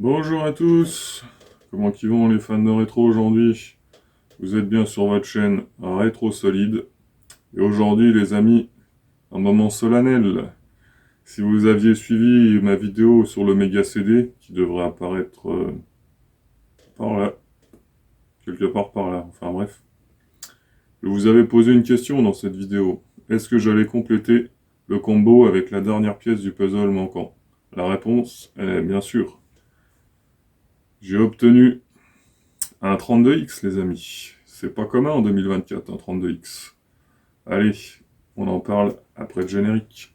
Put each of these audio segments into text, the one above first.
Bonjour à tous, comment qu'ils vont les fans de rétro aujourd'hui? Vous êtes bien sur votre chaîne Rétro Solide. Et aujourd'hui les amis, un moment solennel. Si vous aviez suivi ma vidéo sur le Mega CD, qui devrait apparaître par là, quelque part par là, enfin bref. Je vous avais posé une question dans cette vidéo. Est-ce que j'allais compléter le combo avec la dernière pièce du puzzle manquant? La réponse, elle est bien sûr. J'ai obtenu un 32X, les amis. C'est pas commun en 2024, un 32X. Allez, on en parle après le générique.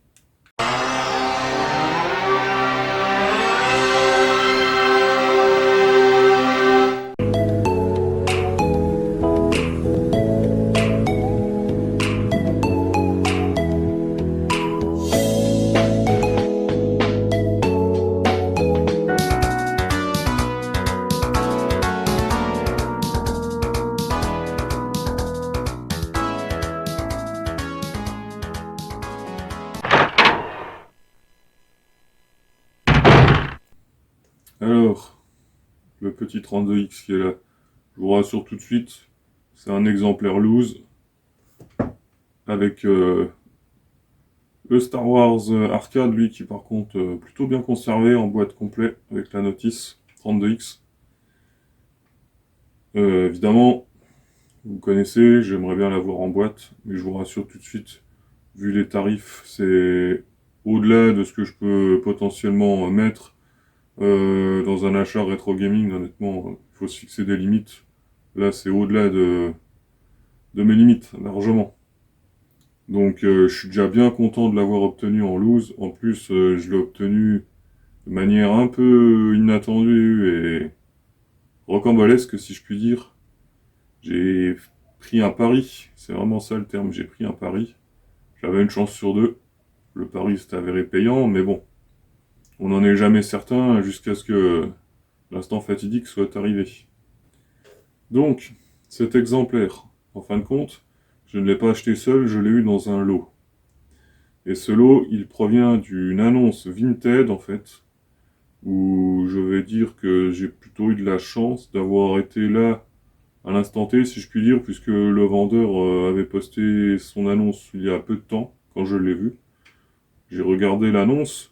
Alors, le petit 32X qui est là. Je vous rassure tout de suite, c'est un exemplaire loose avec le Star Wars arcade, lui, qui par contre plutôt bien conservé en boîte complète avec la notice 32X. Évidemment, vous connaissez, j'aimerais bien l'avoir en boîte, mais je vous rassure tout de suite, vu les tarifs, c'est au-delà de ce que je peux potentiellement mettre dans un achat rétro gaming. Honnêtement, il faut se fixer des limites. Là, c'est au-delà de mes limites, largement. Donc, je suis déjà bien content de l'avoir obtenu en loose. En plus, je l'ai obtenu de manière un peu inattendue et rocambolesque, si je puis dire. J'ai pris un pari, c'est vraiment ça le terme, j'ai pris un pari. J'avais une chance sur deux. Le pari s'est avéré payant, mais bon, on n'en est jamais certain jusqu'à ce que l'instant fatidique soit arrivé. Donc, cet exemplaire, en fin de compte, je ne l'ai pas acheté seul, je l'ai eu dans un lot. Et ce lot, il provient d'une annonce Vinted, en fait, où je vais dire que j'ai plutôt eu de la chance d'avoir été là à l'instant T, si je puis dire, puisque le vendeur avait posté son annonce il y a peu de temps, quand je l'ai vu. J'ai regardé l'annonce,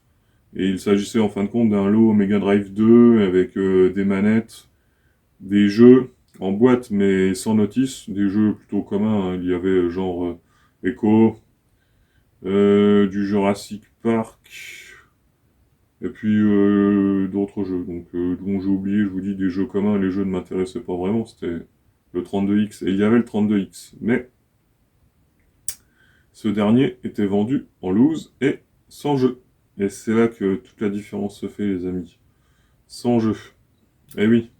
et il s'agissait en fin de compte d'un lot Mega Drive 2 avec des manettes, des jeux en boîte mais sans notice, des jeux plutôt communs, hein. Il y avait genre Echo, du Jurassic Park, et puis d'autres jeux. Donc dont j'ai oublié, je vous dis, des jeux communs, les jeux ne m'intéressaient pas vraiment, c'était le 32X, et il y avait le 32X. Mais ce dernier était vendu en loose et sans jeu. Et c'est là que toute la différence se fait, les amis. Sans jeu. Eh oui.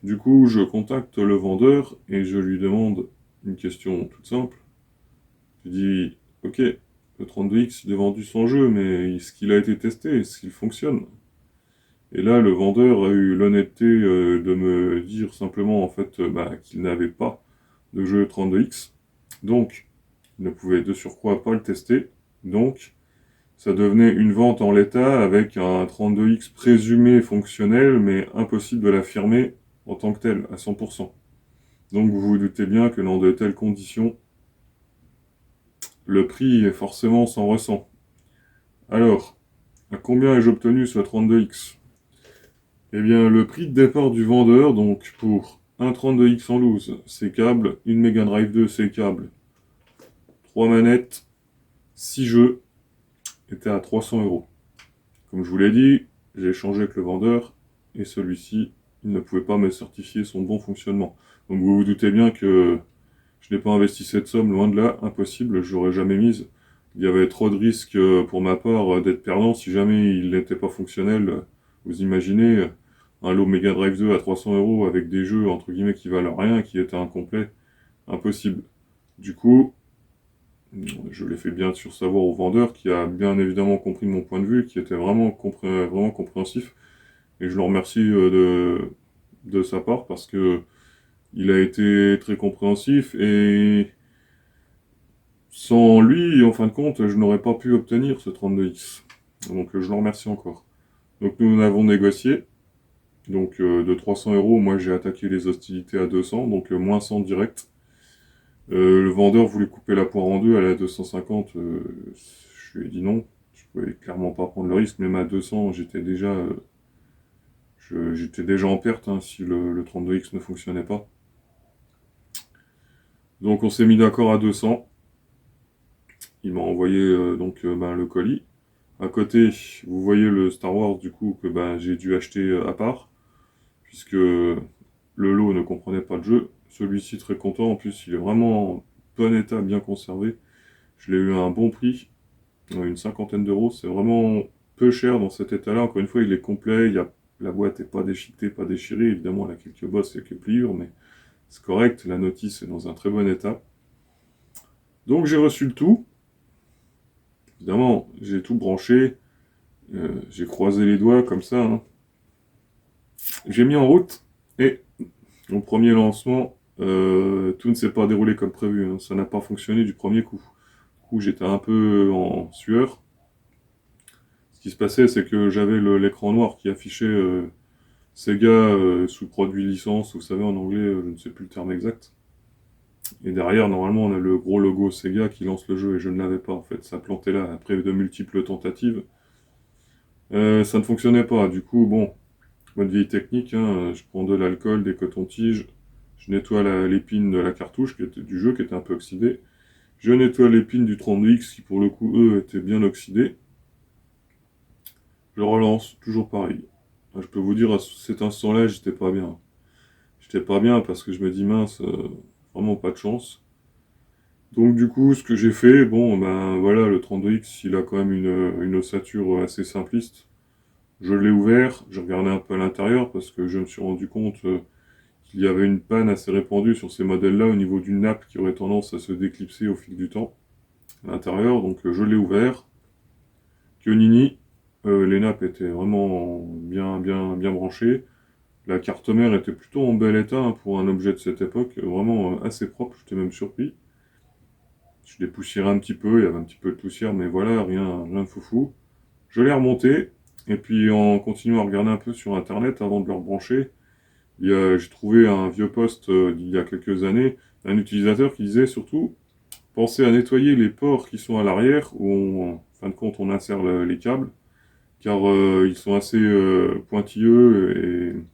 Du coup, je contacte le vendeur et je lui demande une question toute simple. Je lui dis, ok, le 32X il est vendu sans jeu, mais est-ce qu'il a été testé? Est-ce qu'il fonctionne? Et là, le vendeur a eu l'honnêteté de me dire simplement en fait qu'il n'avait pas de jeu 32X. Donc, il ne pouvait de surcroît pas le tester. Donc, ça devenait une vente en l'état avec un 32X présumé fonctionnel, mais impossible de l'affirmer en tant que tel, à 100%. Donc vous vous doutez bien que dans de telles conditions, le prix est forcément sans ressent. Alors, à combien ai-je obtenu ce 32X? Eh bien, le prix de départ du vendeur, donc pour un 32X en loose, ses câbles, une Mega Drive 2, ses câbles, 3 manettes, 6 jeux, était à 300 €. Comme je vous l'ai dit, j'ai échangé avec le vendeur, et celui-ci, il ne pouvait pas me certifier son bon fonctionnement. Donc vous vous doutez bien que je n'ai pas investi cette somme, loin de là, impossible, je l'aurais jamais mise. Il y avait trop de risques pour ma part d'être perdant si jamais il n'était pas fonctionnel. Vous imaginez un lot Mega Drive 2 à 300 € avec des jeux entre guillemets qui valent rien, qui étaient incomplets, impossible. Du coup, je l'ai fait bien sûr savoir au vendeur qui a bien évidemment compris mon point de vue, qui était vraiment compréhensif. Et je le remercie de sa part parce que il a été très compréhensif et sans lui, en fin de compte, je n'aurais pas pu obtenir ce 32X. Donc je le remercie encore. Donc nous avons négocié. Donc de 300 euros, moi j'ai attaqué les hostilités à 200, donc moins 100 direct. Le vendeur voulait couper la poire en deux, elle est à 250, je lui ai dit non. Je pouvais clairement pas prendre le risque, même à 200, j'étais déjà en perte hein, si le 32X ne fonctionnait pas. Donc on s'est mis d'accord à 200. Il m'a envoyé le colis. À côté, vous voyez le Star Wars du coup que j'ai dû acheter à part, puisque le lot ne comprenait pas le jeu. Celui-ci très content, en plus il est vraiment en bon état, bien conservé. Je l'ai eu à un bon prix, une cinquantaine d'euros. C'est vraiment peu cher dans cet état-là. Encore une fois, il est complet, la boîte n'est pas déchiquetée, pas déchirée. Évidemment, elle a quelques bosses, quelques pliures, mais c'est correct. La notice est dans un très bon état. Donc j'ai reçu le tout. Évidemment, j'ai tout branché. J'ai croisé les doigts comme ça. Hein. J'ai mis en route et au premier lancement, tout ne s'est pas déroulé comme prévu. Hein. Ça n'a pas fonctionné du premier coup. Du coup, j'étais un peu en sueur. Ce qui se passait, c'est que j'avais l'écran noir qui affichait Sega sous produit licence, vous savez en anglais, je ne sais plus le terme exact. Et derrière, normalement, on a le gros logo Sega qui lance le jeu et je ne l'avais pas en fait. Ça plantait là après de multiples tentatives. Ça ne fonctionnait pas. Du coup, bon, mode vieille technique, hein, je prends de l'alcool, des cotons-tiges, je nettoie l'épine de la cartouche du jeu qui était un peu oxydée. Je nettoie l'épine du 32X qui pour le coup, eux, étaient bien oxydés. Je relance, toujours pareil. Je peux vous dire, à cet instant-là, j'étais pas bien. J'étais pas bien parce que je me dis, mince, vraiment pas de chance. Donc du coup, ce que j'ai fait, bon, ben voilà, le 32X, il a quand même une ossature assez simpliste. Je l'ai ouvert, j'ai regardé un peu à l'intérieur parce que je me suis rendu compte qu'il y avait une panne assez répandue sur ces modèles-là au niveau d'une nappe qui aurait tendance à se déclipser au fil du temps à l'intérieur. Donc je l'ai ouvert. Que nini, les nappes étaient vraiment bien branchées. La carte mère était plutôt en bel état hein, pour un objet de cette époque, vraiment assez propre, j'étais même surpris. Je l'ai poussiéré un petit peu, il y avait un petit peu de poussière, mais voilà, rien de foufou. Je l'ai remonté, et puis en continuant à regarder un peu sur internet avant de le rebrancher, j'ai trouvé un vieux post d'il y a quelques années, un utilisateur qui disait surtout, pensez à nettoyer les ports qui sont à l'arrière, où en fin de compte on insère les câbles, car ils sont assez pointilleux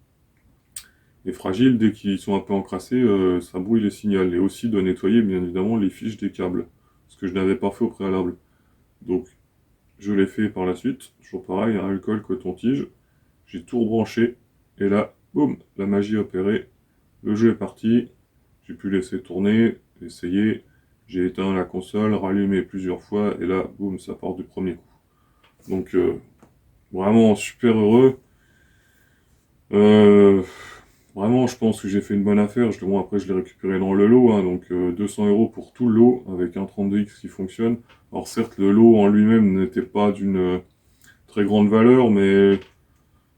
et fragiles. Dès qu'ils sont un peu encrassés, ça brouille les signaux. Et aussi de nettoyer bien évidemment les fiches des câbles, ce que je n'avais pas fait au préalable. Donc je l'ai fait par la suite, toujours pareil, un alcool, coton-tige, j'ai tout rebranché, et là, boum, la magie opérée, le jeu est parti, j'ai pu laisser tourner, essayer, j'ai éteint la console, rallumé plusieurs fois, et là, boum, ça part du premier coup. Donc vraiment super heureux. Euh, Vraiment, je pense que j'ai fait une bonne affaire. Bon, après, je l'ai récupéré dans le lot, hein, donc 200 euros pour tout le lot avec un 32X qui fonctionne. Alors certes, le lot en lui-même n'était pas d'une très grande valeur, mais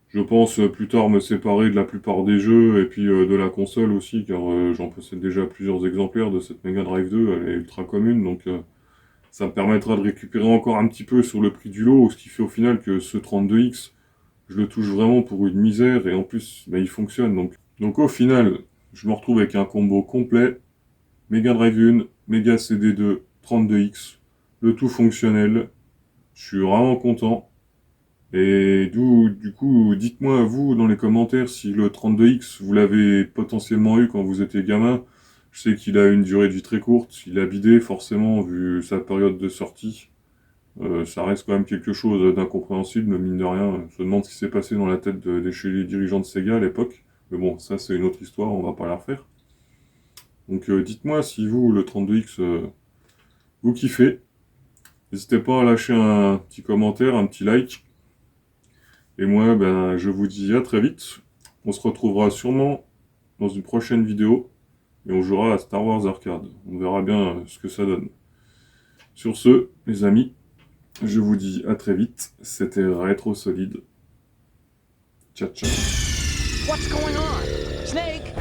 je pense plus tard me séparer de la plupart des jeux et puis de la console aussi, car j'en possède déjà plusieurs exemplaires de cette Mega Drive 2, elle est ultra commune, donc ça me permettra de récupérer encore un petit peu sur le prix du lot, ce qui fait au final que ce 32X, je le touche vraiment pour une misère, et en plus, il fonctionne, donc au final, je me retrouve avec un combo complet, Mega Drive 1, Mega CD2, 32X, le tout fonctionnel. Je suis vraiment content. Et du coup, dites-moi vous dans les commentaires si le 32X, vous l'avez potentiellement eu quand vous étiez gamin. Je sais qu'il a une durée de vie très courte, il a bidé forcément vu sa période de sortie. Ça reste quand même quelque chose d'incompréhensible, mine de rien. Je me demande ce qui s'est passé dans la tête chez les dirigeants de Sega à l'époque. Mais bon, ça c'est une autre histoire, on va pas la refaire. Donc dites-moi si vous, le 32X, vous kiffez. N'hésitez pas à lâcher un petit commentaire, un petit like. Et moi, je vous dis à très vite. On se retrouvera sûrement dans une prochaine vidéo. Et on jouera à Star Wars Arcade. On verra bien ce que ça donne. Sur ce, les amis, je vous dis à très vite. C'était Rétro Solide. Ciao, ciao. What's going on? Snake?